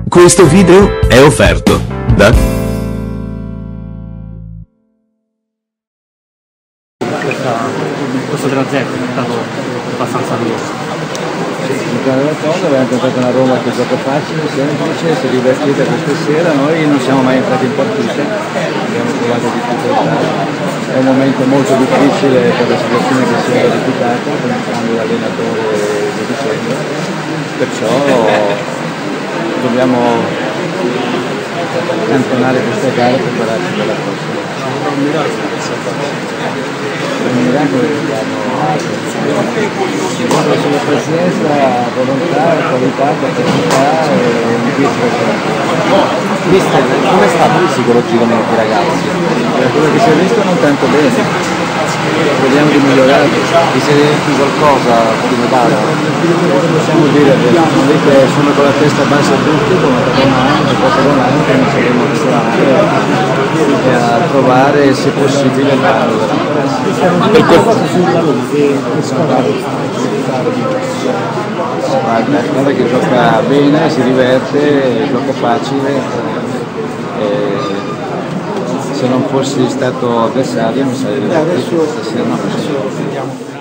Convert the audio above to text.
Questo video è offerto da questo 3-0 è stato abbastanza lungo. Della Tonda abbiamo incontrato una Roma che gioca facile, semplice, si è divertita questa sera, noi non siamo mai entrati in partita, abbiamo trovato difficoltà, è un momento molto difficile per la situazione che si è verificata, con il cambio di allenatore di dicembre, perciò dobbiamo campionare questa gara e prepararci per la prossima. Il miracolo sulla pazienza, volontà, qualità, capacità e Mister, come è stato psicologicamente ragazzi? quello che si è visto non tanto bene. Vediamo di migliorare. Vi siete detto qualcosa prima gara? Possiamo dire che sono con la testa bassa tutti, come Capodanno, che non sapremo e a trovare se possibile il ballo della guarda che gioca bene, si diverte, gioca facile. Se non fossi stato avversario mi sarei divertito, stasera no.